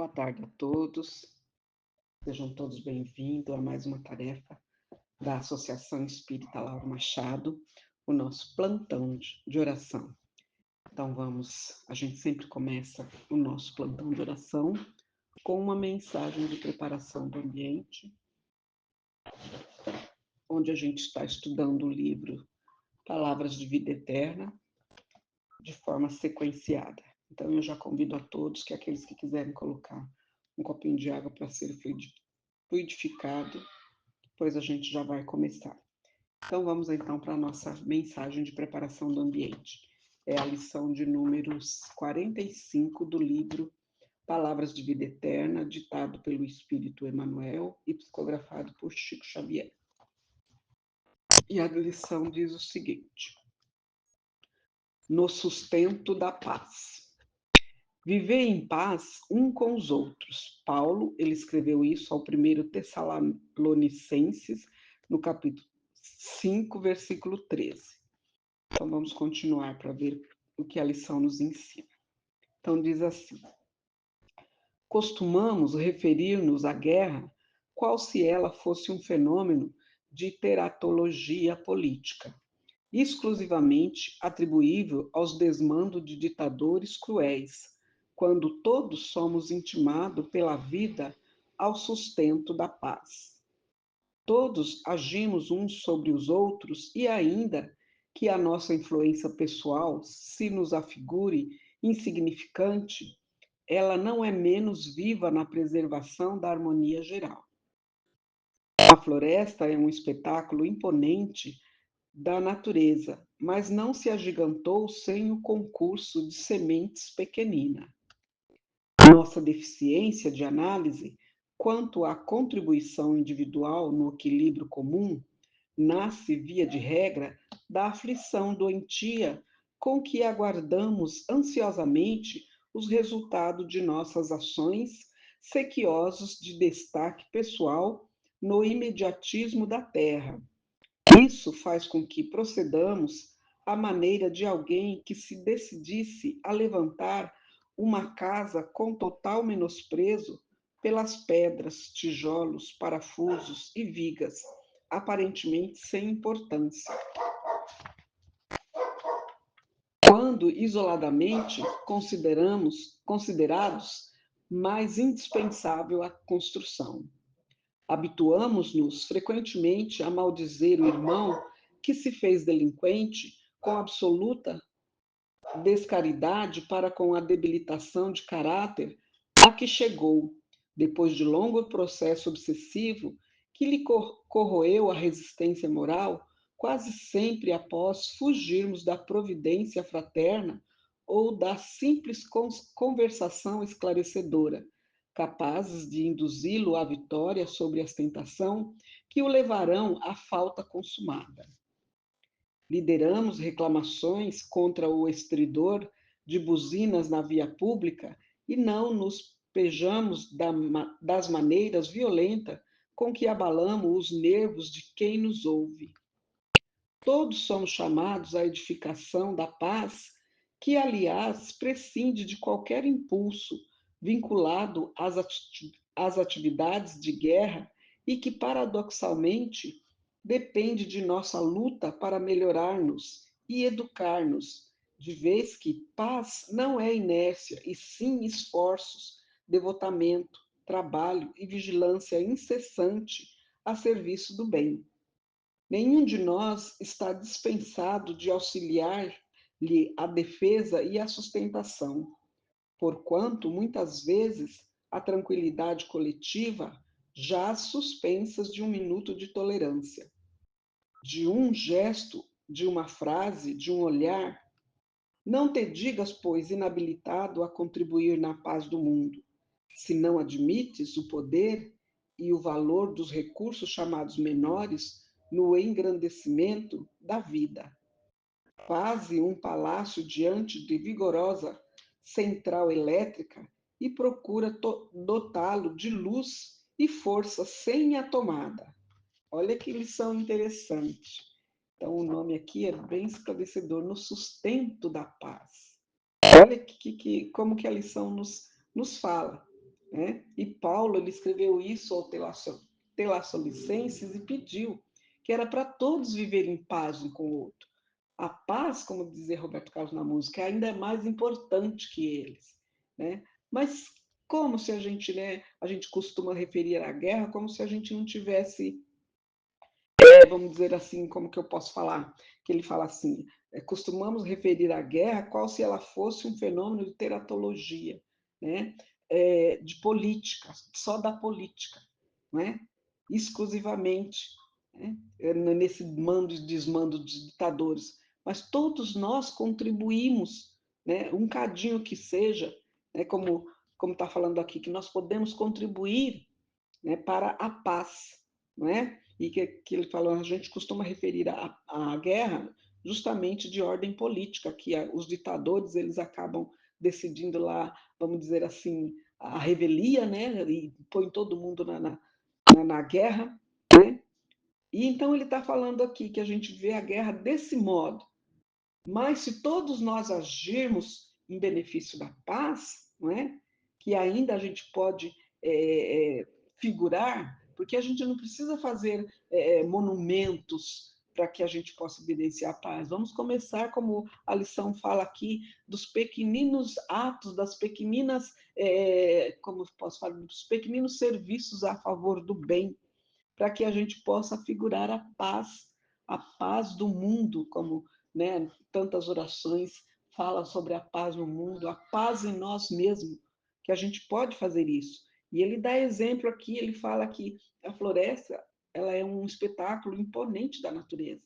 Boa tarde a todos, sejam todos bem-vindos a mais uma tarefa da Associação Espírita Lauro Machado, o nosso plantão de oração. Então a gente sempre começa o nosso plantão de oração com uma mensagem de preparação do ambiente, onde a gente está estudando o livro Palavras de Vida Eterna, de forma sequenciada. Então eu já convido a todos que aqueles que quiserem colocar um copinho de água para ser fluidificado, pois a gente já vai começar. Então vamos então para a nossa mensagem de preparação do ambiente. É a lição de números 45 do livro Palavras de Vida Eterna, ditado pelo Espírito Emmanuel e psicografado por Chico Xavier. E a lição diz o seguinte: no sustento da paz. Viver em paz um com os outros. Paulo, ele escreveu isso ao 1 Tessalonicenses, no capítulo 5, versículo 13. Então vamos continuar para ver o que a lição nos ensina. Então diz assim: costumamos referir-nos à guerra qual se ela fosse um fenômeno de teratologia política, exclusivamente atribuível aos desmandos de ditadores cruéis, quando todos somos intimados pela vida ao sustento da paz. Todos agimos uns sobre os outros e ainda que a nossa influência pessoal se nos afigure insignificante, ela não é menos viva na preservação da harmonia geral. A floresta é um espetáculo imponente da natureza, mas não se agigantou sem o concurso de sementes pequenina. Nossa deficiência de análise quanto à contribuição individual no equilíbrio comum nasce, via de regra, da aflição doentia com que aguardamos ansiosamente os resultados de nossas ações, sequiosos de destaque pessoal no imediatismo da terra. Isso faz com que procedamos à maneira de alguém que se decidisse a levantar uma casa com total menosprezo pelas pedras, tijolos, parafusos e vigas, aparentemente sem importância, quando isoladamente considerados mais indispensável à construção. Habituamos-nos frequentemente a maldizer o irmão que se fez delinquente com absoluta descaridade para com a debilitação de caráter a que chegou, depois de longo processo obsessivo que lhe corroeu a resistência moral, quase sempre após fugirmos da providência fraterna ou da simples conversação esclarecedora, capazes de induzi-lo à vitória sobre as tentações que o levarão à falta consumada. Lideramos reclamações contra o estridor de buzinas na via pública e não nos pejamos das maneiras violentas com que abalamos os nervos de quem nos ouve. Todos somos chamados à edificação da paz, que, aliás, prescinde de qualquer impulso vinculado às atividades de guerra e que, paradoxalmente, depende de nossa luta para melhorar-nos e educar-nos, de vez que paz não é inércia, e sim esforços, devotamento, trabalho e vigilância incessante a serviço do bem. Nenhum de nós está dispensado de auxiliar-lhe a defesa e a sustentação, porquanto, muitas vezes, a tranquilidade coletiva jaz suspensas de um minuto de tolerância, de um gesto, de uma frase, de um olhar. Não te digas, pois, inabilitado a contribuir na paz do mundo, se não admites o poder e o valor dos recursos chamados menores no engrandecimento da vida. Faze um palácio diante de vigorosa central elétrica e procura dotá-lo de luz e força sem a tomada. Olha que lição interessante. Então, o nome aqui é bem esclarecedor, no sustento da paz. Olha como que a lição nos fala. né? E Paulo ele escreveu isso ao Telasolicenses e pediu que era para todos viverem em paz um com o outro. A paz, como dizia Roberto Carlos na música, ainda é mais importante que eles, né? Mas como se a gente, né, a gente costuma referir à guerra como se a gente não tivesse, vamos dizer assim, como que eu posso falar? Que ele fala assim, costumamos referir à guerra qual se ela fosse um fenômeno de teratologia, né? De política, só da política, né? Exclusivamente, né? Nesse mando e desmando de ditadores. Mas todos nós contribuímos, né? Um cadinho que seja, né? Como está falando aqui, que nós podemos contribuir, né, para a paz, não é? E que ele falou, a gente costuma referir a guerra justamente de ordem política, que os ditadores eles acabam decidindo lá, vamos dizer assim, a revelia, né, e põe todo mundo na guerra, né? E então ele está falando aqui que a gente vê a guerra desse modo, mas se todos nós agirmos em benefício da paz, não é? Que ainda a gente pode é, figurar, porque a gente não precisa fazer monumentos para que a gente possa evidenciar a paz. Vamos começar, como a lição fala aqui, dos pequeninos atos, das pequeninas, como posso falar, dos pequeninos serviços a favor do bem, para que a gente possa figurar a paz do mundo, como, né, tantas orações falam sobre a paz no mundo, a paz em nós mesmos, que a gente pode fazer isso. E ele dá exemplo aqui, ele fala que a floresta ela é um espetáculo imponente da natureza,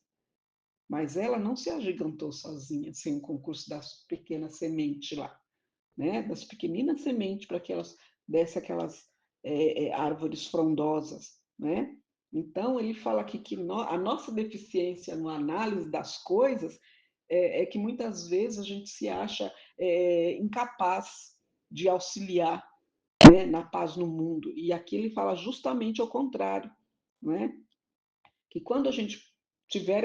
mas ela não se agigantou sozinha, sem o concurso das pequenas sementes lá, né? Das pequeninas sementes para que elas dessem aquelas árvores frondosas, né? Então ele fala aqui que a nossa deficiência no análise das coisas que muitas vezes a gente se acha incapaz de auxiliar, né, na paz no mundo. E aqui ele fala justamente ao contrário, né? Que quando a gente tiver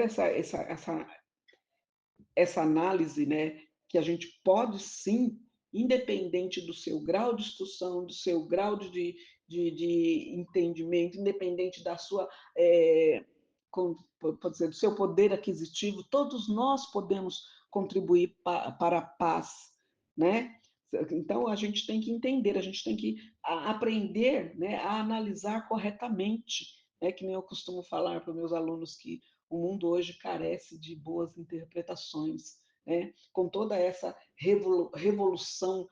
essa análise, né, que a gente pode sim, independente do seu grau de instrução, do seu grau de entendimento, independente da sua, pode dizer, do seu poder aquisitivo, todos nós podemos contribuir para a paz, né? Então a gente tem que entender, a gente tem que aprender, né, a analisar corretamente, né? Que nem eu costumo falar para os meus alunos que o mundo hoje carece de boas interpretações, né? Com toda essa revolução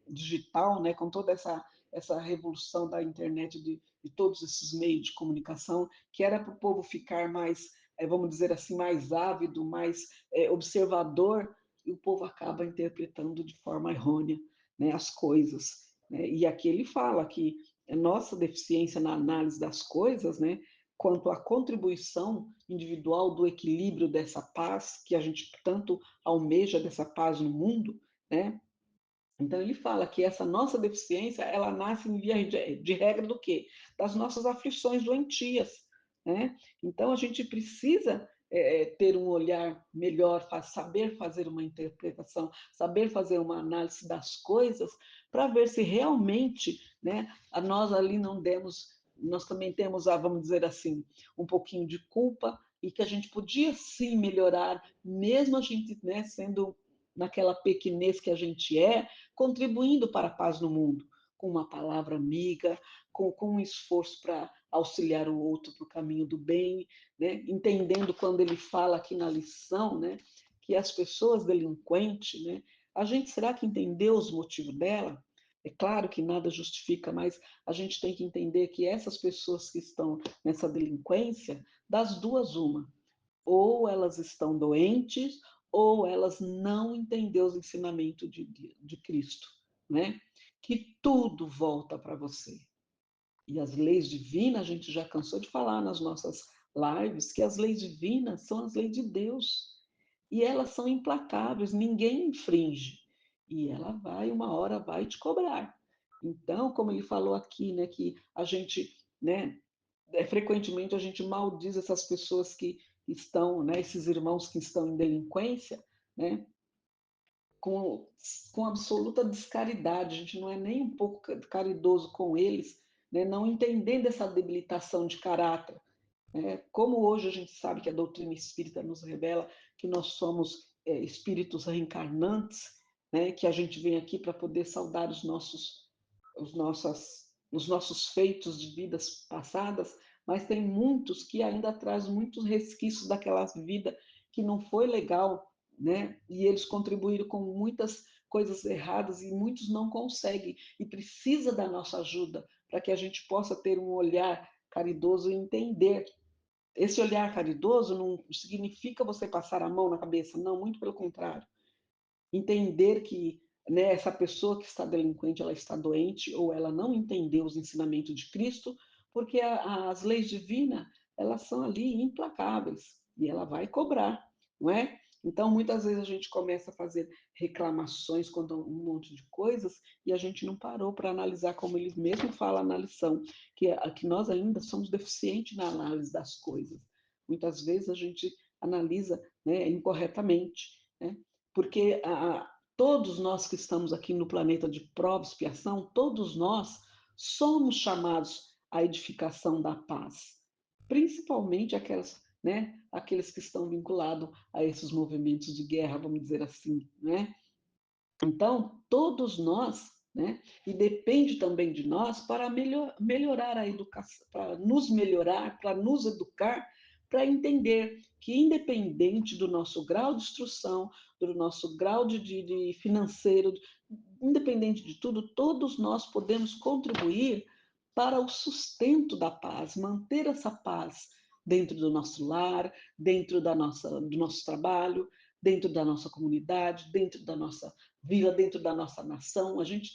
digital, né? Com toda essa revolução da internet, de todos esses meios de comunicação, que era para o povo ficar mais, vamos dizer assim, mais ávido, mais observador, e o povo acaba interpretando de forma errônea, né, as coisas. Né? E aqui ele fala que a nossa deficiência na análise das coisas, né, quanto à contribuição individual do equilíbrio dessa paz que a gente tanto almeja, dessa paz no mundo, né? Então ele fala que essa nossa deficiência, ela nasce em via de regra do quê? Das nossas aflições doentias, né? Então a gente precisa ter um olhar melhor, saber fazer uma interpretação, saber fazer uma análise das coisas, para ver se realmente, né, nós ali não demos, nós também temos, vamos dizer assim, um pouquinho de culpa e que a gente podia sim melhorar, mesmo a gente, né, sendo naquela pequenez que a gente contribuindo para a paz no mundo, com uma palavra amiga, com um esforço para auxiliar o outro para o caminho do bem, né? Entendendo quando ele fala aqui na lição, né, que as pessoas delinquentes, né, a gente será que entendeu os motivos dela? É claro que nada justifica, mas a gente tem que entender que essas pessoas que estão nessa delinquência, das duas, uma, ou elas estão doentes, ou elas não entenderam os ensinamentos de Cristo, né? Que tudo volta para você. E as leis divinas, a gente já cansou de falar nas nossas lives, que as leis divinas são as leis de Deus. E elas são implacáveis, ninguém infringe. E ela vai, uma hora vai te cobrar. Então, como ele falou aqui, né, que a gente, né, frequentemente a gente maldiz essas pessoas que estão, né, esses irmãos que estão em delinquência, né, com, com absoluta descaridade, a gente não é nem um pouco caridoso com eles, né? Não entendendo essa debilitação de caráter. Como hoje a gente sabe que a doutrina espírita nos revela que nós somos espíritos reencarnantes, né? Que a gente vem aqui para poder saudar os nossos feitos de vidas passadas, mas tem muitos que ainda trazem muitos resquícios daquela vida que não foi legal, né? E eles contribuíram com muitas coisas erradas e muitos não conseguem e precisa da nossa ajuda para que a gente possa ter um olhar caridoso e entender. Esse olhar caridoso não significa você passar a mão na cabeça, não, muito pelo contrário. Entender que, né, essa pessoa que está delinquente, ela está doente ou ela não entendeu os ensinamentos de Cristo, porque as leis divinas, elas são ali implacáveis e ela vai cobrar, não é? Então, muitas vezes a gente começa a fazer reclamações quanto a um monte de coisas e a gente não parou para analisar, como ele mesmo fala na lição, que nós ainda somos deficientes na análise das coisas. Muitas vezes a gente analisa, né, incorretamente, né? Porque todos nós que estamos aqui no planeta de prova e expiação, todos nós somos chamados à edificação da paz, principalmente aqueles que estão vinculados a esses movimentos de guerra, vamos dizer assim, né? Então, todos nós, né? E depende também de nós para melhorar a educação, para nos melhorar, para nos educar, para entender que, independente do nosso grau de instrução, do nosso grau de financeiro, independente de tudo, todos nós podemos contribuir para o sustento da paz, manter essa paz dentro do nosso lar, dentro do nosso trabalho, dentro da nossa comunidade, dentro da nossa vila, dentro da nossa nação. A gente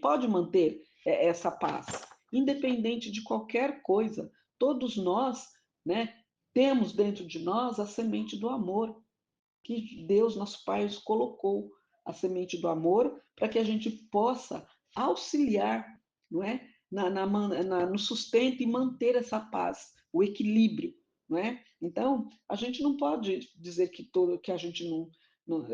pode manter essa paz, independente de qualquer coisa. Todos nós, né, temos dentro de nós a semente do amor que Deus, nosso Pai, nos colocou, a semente do amor, para que a gente possa auxiliar, não é? No sustento e manter essa paz, o equilíbrio, não é? Então, a gente não pode dizer que a gente não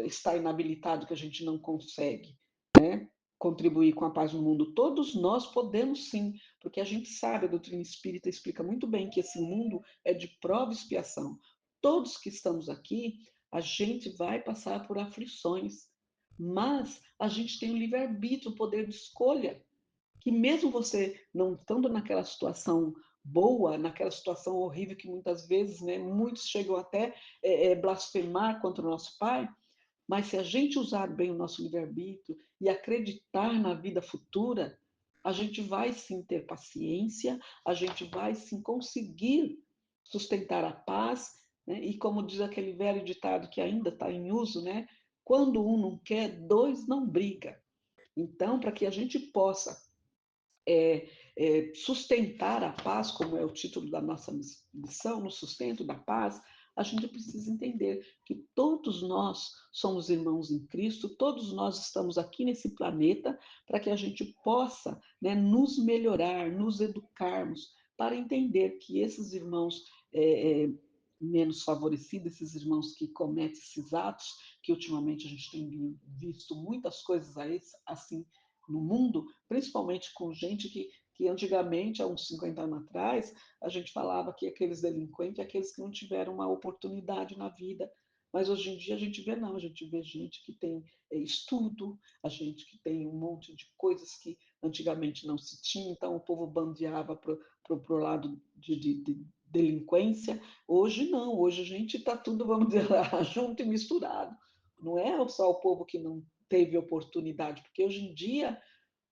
está inabilitado, que a gente não consegue, né? Contribuir com a paz no mundo. Todos nós podemos sim, porque a gente sabe, a doutrina espírita explica muito bem que esse mundo é de prova e expiação. Todos que estamos aqui, a gente vai passar por aflições, mas a gente tem o livre-arbítrio, o poder de escolha, que mesmo você não estando naquela situação boa, naquela situação horrível que muitas vezes, né, muitos chegam até blasfemar contra o nosso Pai, mas se a gente usar bem o nosso livre-arbítrio e acreditar na vida futura, a gente vai sim ter paciência, a gente vai sim conseguir sustentar a paz, né? E como diz aquele velho ditado que ainda está em uso, né? Quando um não quer, dois não briga. Então, para que a gente possa sustentar a paz, como é o título da nossa missão, no sustento da paz, a gente precisa entender que todos nós somos irmãos em Cristo, todos nós estamos aqui nesse planeta para que a gente possa, né, nos melhorar, nos educarmos, para entender que esses irmãos menos favorecidos, esses irmãos que cometem esses atos, que ultimamente a gente tem visto muitas coisas assim no mundo, principalmente com gente que antigamente, há uns 50 anos atrás, a gente falava que aqueles delinquentes, aqueles que não tiveram uma oportunidade na vida. Mas hoje em dia a gente vê não, a gente vê gente que tem estudo, a gente que tem um monte de coisas que antigamente não se tinha, então o povo bandeava para o lado de delinquência. Hoje não, hoje a gente está tudo, vamos dizer, junto e misturado. Não é só o povo que não teve oportunidade, porque hoje em dia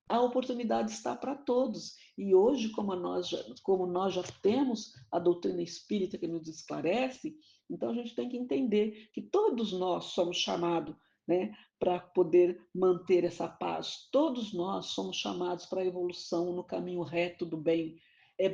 a oportunidade está para todos. E hoje, como nós já temos a doutrina espírita que nos esclarece, então a gente tem que entender que todos nós somos chamados, né, para poder manter essa paz. Todos nós somos chamados para a evolução no caminho reto do bem.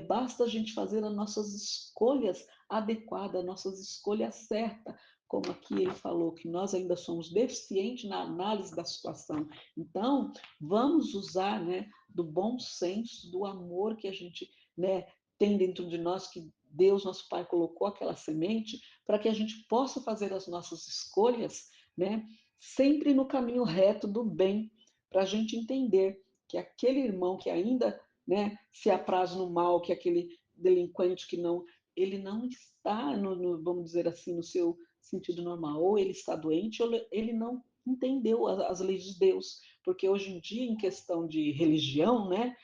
Basta a gente fazer as nossas escolhas adequadas, nossas escolhas certas, como aqui ele falou, que nós ainda somos deficientes na análise da situação. Então, vamos usar, né, do bom senso, do amor que a gente, né, tem dentro de nós, que Deus, nosso Pai, colocou aquela semente, para que a gente possa fazer as nossas escolhas, né, sempre no caminho reto do bem, para a gente entender que aquele irmão que ainda, né, se apraz no mal, que aquele delinquente que não, ele não está vamos dizer assim, no seu sentido normal, ou ele está doente, ou ele não entendeu as leis de Deus, porque hoje em dia, em questão de religião, né,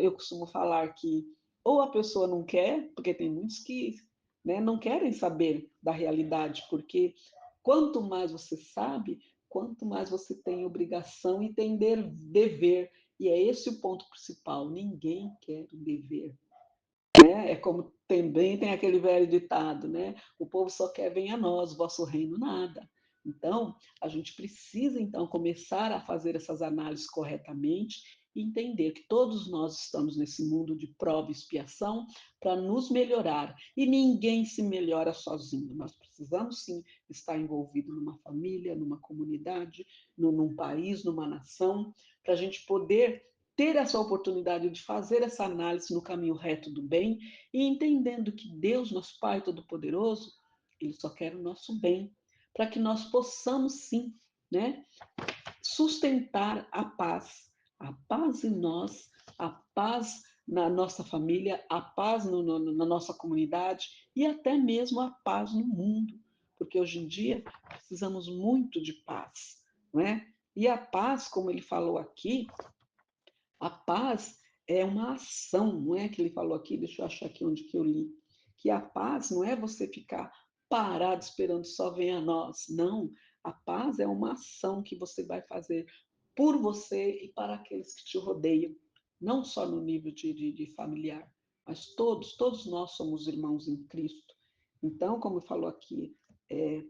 eu costumo falar que ou a pessoa não quer, porque tem muitos que, né, não querem saber da realidade, porque quanto mais você sabe, quanto mais você tem obrigação e tem dever. E é esse o ponto principal. Ninguém quer o dever. Né? É como também tem aquele velho ditado, né? O povo só quer venha a nós, vosso reino nada. Então, a gente precisa então começar a fazer essas análises corretamente e entender que todos nós estamos nesse mundo de prova e expiação para nos melhorar. E ninguém se melhora sozinho. Nós precisamos sim estar envolvido numa família, numa comunidade, num país, numa nação, para a gente poder ter essa oportunidade de fazer essa análise no caminho reto do bem e entendendo que Deus, nosso Pai Todo-Poderoso, Ele só quer o nosso bem, para que nós possamos sim, né, sustentar a paz em nós, a paz na nossa família, a paz na nossa comunidade e até mesmo a paz no mundo, porque hoje em dia precisamos muito de paz, não é? E a paz, como ele falou aqui, a paz é uma ação, não é que ele falou aqui, deixa eu achar aqui onde que eu li, que a paz não é você ficar parado esperando só venha a nós, não. A paz é uma ação que você vai fazer por você e para aqueles que te rodeiam, não só no nível de familiar, mas todos nós somos irmãos em Cristo. Então, como falou aqui, é,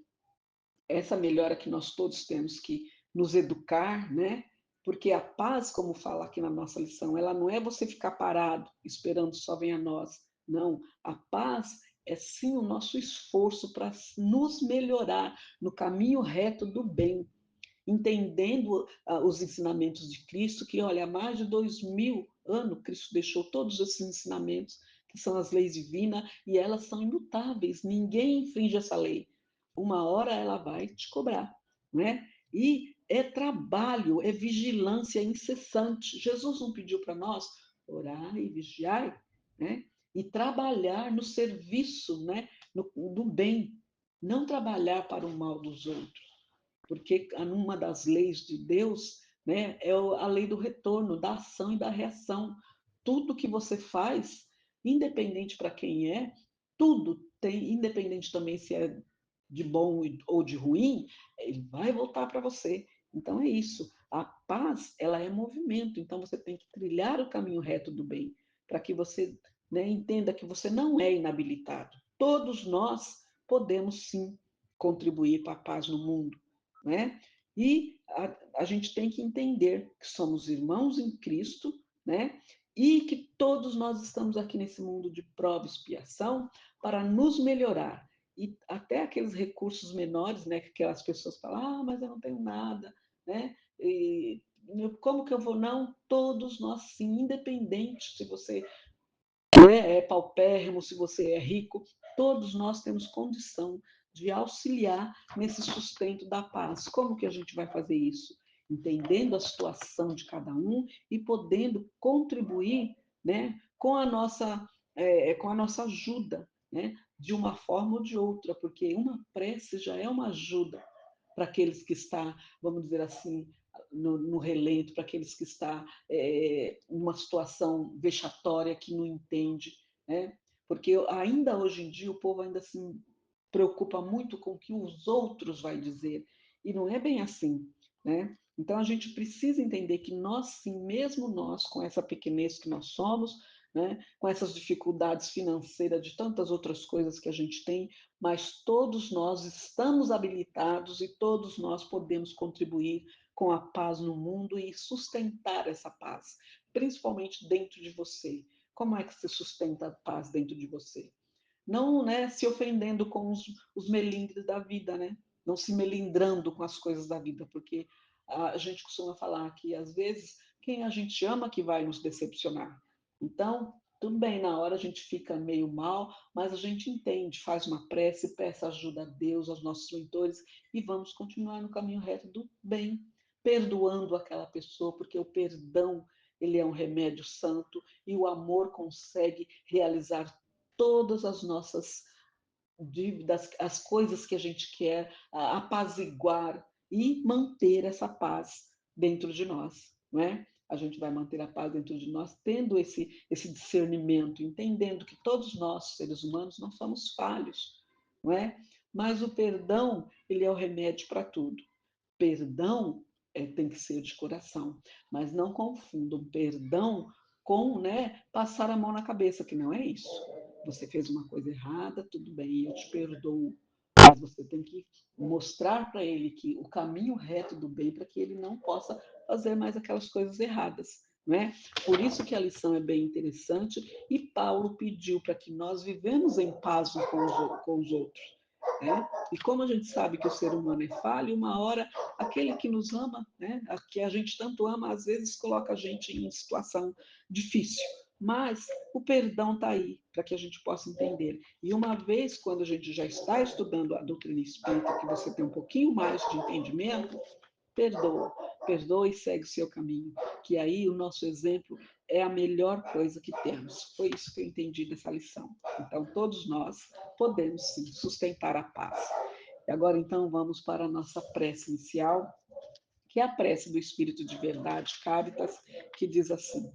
essa melhora que nós todos temos que nos educar, né? Porque a paz, como fala aqui na nossa lição, ela não é você ficar parado esperando só venha a nós. Não, a paz é sim o nosso esforço para nos melhorar no caminho reto do bem, entendendo os ensinamentos de Cristo, que, olha, há mais de 2000 anos, Cristo deixou todos esses ensinamentos, que são as leis divinas, e elas são imutáveis, ninguém infringe essa lei. Uma hora ela vai te cobrar, né? E é trabalho, é vigilância incessante. Jesus não pediu para nós orar e vigiar, né? E trabalhar no serviço, né? Do bem, não trabalhar para o mal dos outros, porque uma das leis de Deus, né, é a lei do retorno, da ação e da reação. Tudo que você faz, independente para quem é, tudo tem, independente também se é de bom ou de ruim, ele vai voltar para você. Então é isso. A paz, ela é movimento. Então você tem que trilhar o caminho reto do bem, para que você, né, entenda que você não é inabilitado. Todos nós podemos sim contribuir para a paz no mundo, né? E a gente tem que entender que somos irmãos em Cristo, né? E que todos nós estamos aqui nesse mundo de prova e expiação para nos melhorar. E até aqueles recursos menores, né? Que aquelas pessoas falam, mas eu não tenho nada, né? E, como que eu vou? Não, todos nós sim, independente se você, né, é paupérrimo, se você é rico, todos nós temos condição de auxiliar nesse sustento da paz. Como que a gente vai fazer isso? Entendendo a situação de cada um e podendo contribuir, né, com a nossa ajuda, né, de uma forma ou de outra, porque uma prece já é uma ajuda para aqueles que está, vamos dizer assim, no relento, para aqueles que está numa situação vexatória, que não entende, né? Porque ainda hoje em dia o povo ainda se preocupa muito com o que os outros vai dizer, e não é bem assim, né? Então a gente precisa entender que nós, sim, mesmo nós, com essa pequenez que nós somos, né, com essas dificuldades financeiras de tantas outras coisas que a gente tem, mas todos nós estamos habilitados e todos nós podemos contribuir com a paz no mundo e sustentar essa paz, principalmente dentro de você. Como é que se sustenta a paz dentro de você? Não, né, se ofendendo com os melindres da vida, né? Não se melindrando com as coisas da vida, porque a gente costuma falar que às vezes quem a gente ama que vai nos decepcionar. Então, Tudo bem, na hora a gente fica meio mal, mas a gente entende, faz uma prece, peça ajuda a Deus, aos nossos mentores e vamos continuar no caminho reto do bem, perdoando aquela pessoa, porque o perdão, ele é um remédio santo e o amor consegue realizar todas as nossas dívidas, as coisas que a gente quer apaziguar e manter essa paz dentro de nós, não é? A gente vai manter a paz dentro de nós, tendo esse discernimento, entendendo que todos nós, seres humanos, não somos falhos, não é? Mas o perdão, ele é o remédio para tudo. Perdão tem que ser de coração, mas não confundam perdão com, né, passar a mão na cabeça, que não é isso. Você fez uma coisa errada, tudo bem, eu te perdoo, mas você tem que mostrar para ele que o caminho reto do bem, para que ele não possa fazer mais aquelas coisas erradas, não é? Por isso que a lição é bem interessante e Paulo pediu para que nós vivemos em paz com os outros. Né? E como a gente sabe que o ser humano é falho, uma hora aquele que nos ama, né, que a gente tanto ama, às vezes coloca a gente em situação difícil. Mas o perdão está aí para que a gente possa entender. E uma vez, quando a gente já está estudando a doutrina espírita, que você tem um pouquinho mais de entendimento, perdoa, perdoa e segue o seu caminho. Que aí o nosso exemplo é a melhor coisa que temos. Foi isso que eu entendi dessa lição. Então, todos nós podemos sim sustentar a paz. E agora, então, vamos para a nossa prece inicial, que é a prece do Espírito de Verdade, Caritas, que diz assim: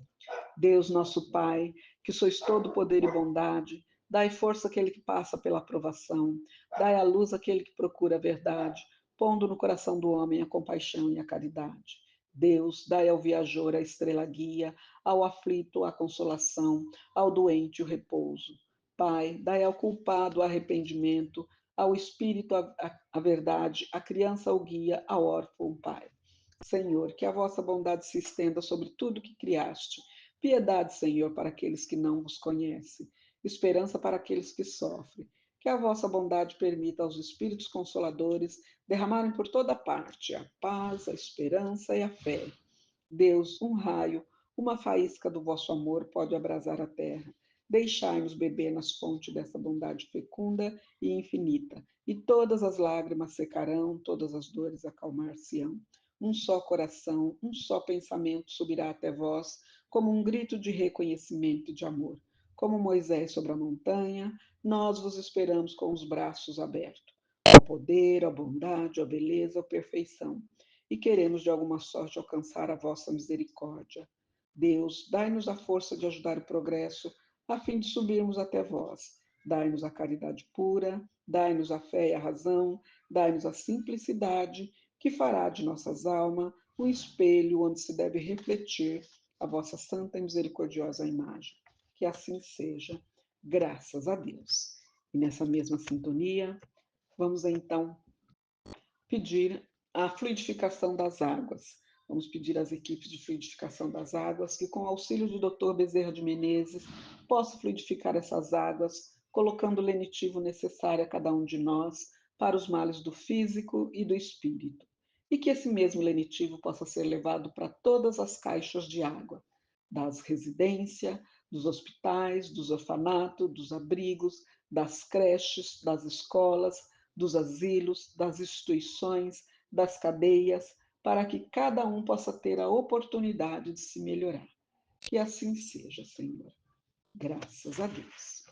Deus nosso Pai, que sois todo poder e bondade, dai força àquele que passa pela aprovação, dai a luz àquele que procura a verdade, pondo no coração do homem a compaixão e a caridade. Deus, dai ao viajor a estrela guia, ao aflito a consolação, ao doente o repouso. Pai, dai ao culpado o arrependimento, ao espírito a verdade, à criança o guia, ao órfão o pai. Senhor, que a vossa bondade se estenda sobre tudo que criaste. Piedade, Senhor, para aqueles que não vos conhecem. Esperança para aqueles que sofrem. Que a vossa bondade permita aos Espíritos Consoladores derramarem por toda parte a paz, a esperança e a fé. Deus, um raio, uma faísca do vosso amor pode abrasar a terra. Deixai-nos beber nas fontes dessa bondade fecunda e infinita, e todas as lágrimas secarão, todas as dores acalmar-se-ão. Um só coração, um só pensamento subirá até vós, como um grito de reconhecimento e de amor. Como Moisés sobre a montanha, nós vos esperamos com os braços abertos. O poder, a bondade, a beleza, a perfeição e queremos de alguma sorte alcançar a vossa misericórdia. Deus, dai-nos a força de ajudar o progresso, a fim de subirmos até vós. Dai-nos a caridade pura, dai-nos a fé e a razão, dai-nos a simplicidade, que fará de nossas almas um espelho onde se deve refletir a vossa santa e misericordiosa imagem. Que assim seja, graças a Deus. E nessa mesma sintonia, vamos então pedir a fluidificação das águas. Vamos pedir às equipes de fluidificação das águas que, com o auxílio do Dr. Bezerra de Menezes, possa fluidificar essas águas, colocando o lenitivo necessário a cada um de nós para os males do físico e do espírito. E que esse mesmo lenitivo possa ser levado para todas as caixas de água, das residências, dos hospitais, dos orfanatos, dos abrigos, das creches, das escolas, dos asilos, das instituições, das cadeias, para que cada um possa ter a oportunidade de se melhorar. Que assim seja, Senhor. Graças a Deus.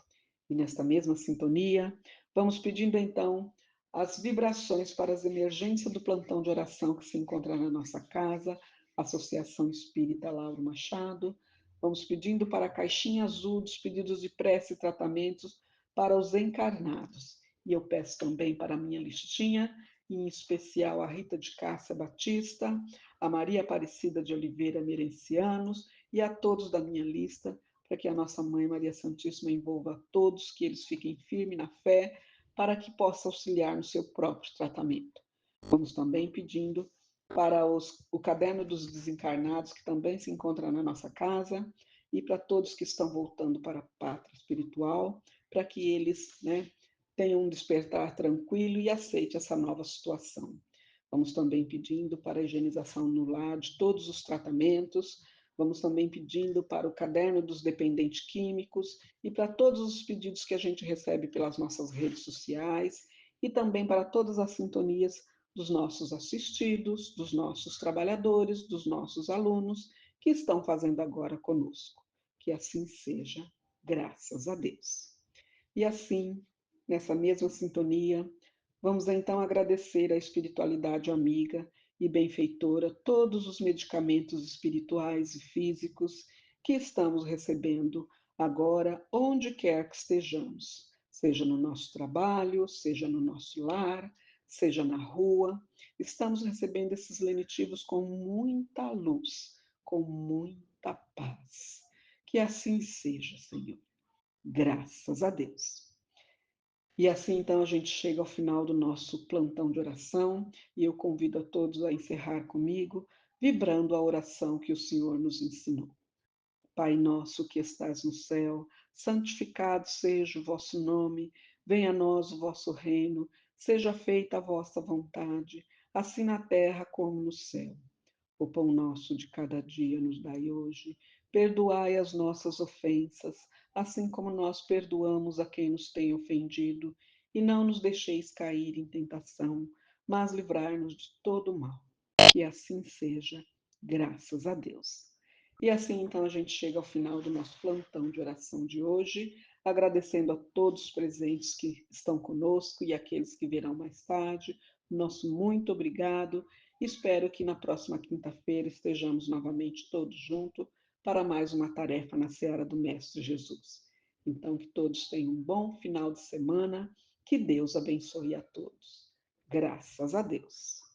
E nesta mesma sintonia, vamos pedindo então as vibrações para as emergências do plantão de oração que se encontra na nossa casa, Associação Espírita Lauro Machado. Vamos pedindo para a caixinha azul dos pedidos de prece e tratamentos para os encarnados. E eu peço também para a minha listinha, em especial a Rita de Cássia Batista, a Maria Aparecida de Oliveira Merencianos e a todos da minha lista, para que a nossa Mãe Maria Santíssima envolva a todos, que eles fiquem firmes na fé, para que possa auxiliar no seu próprio tratamento. Vamos também pedindo para o Caderno dos Desencarnados, que também se encontra na nossa casa, e para todos que estão voltando para a pátria espiritual, para que eles, né, tenham um despertar tranquilo e aceite essa nova situação. Vamos também pedindo para a higienização no lar de todos os tratamentos. Vamos também pedindo para o caderno dos dependentes químicos e para todos os pedidos que a gente recebe pelas nossas redes sociais e também para todas as sintonias dos nossos assistidos, dos nossos trabalhadores, dos nossos alunos que estão fazendo agora conosco. Que assim seja, graças a Deus. E assim, nessa mesma sintonia, vamos então agradecer à espiritualidade amiga e benfeitora todos os medicamentos espirituais e físicos que estamos recebendo agora, onde quer que estejamos, seja no nosso trabalho, seja no nosso lar, seja na rua. Estamos recebendo esses lenitivos com muita luz, com muita paz. Que assim seja, Senhor. Graças a Deus. E assim, então, a gente chega ao final do nosso plantão de oração e eu convido a todos a encerrar comigo, vibrando a oração que o Senhor nos ensinou. Pai nosso que estás no céu, santificado seja o vosso nome, venha a nós o vosso reino, seja feita a vossa vontade, assim na terra como no céu. O pão nosso de cada dia nos dai hoje. Perdoai as nossas ofensas, assim como nós perdoamos a quem nos tem ofendido. E não nos deixeis cair em tentação, mas livrai-nos de todo o mal. Que assim seja, graças a Deus. E assim então a gente chega ao final do nosso plantão de oração de hoje, agradecendo a todos os presentes que estão conosco e aqueles que virão mais tarde. Nosso muito obrigado. Espero que na próxima quinta-feira estejamos novamente todos juntos para mais uma tarefa na seara do Mestre Jesus. Então, que todos tenham um bom final de semana, que Deus abençoe a todos. Graças a Deus.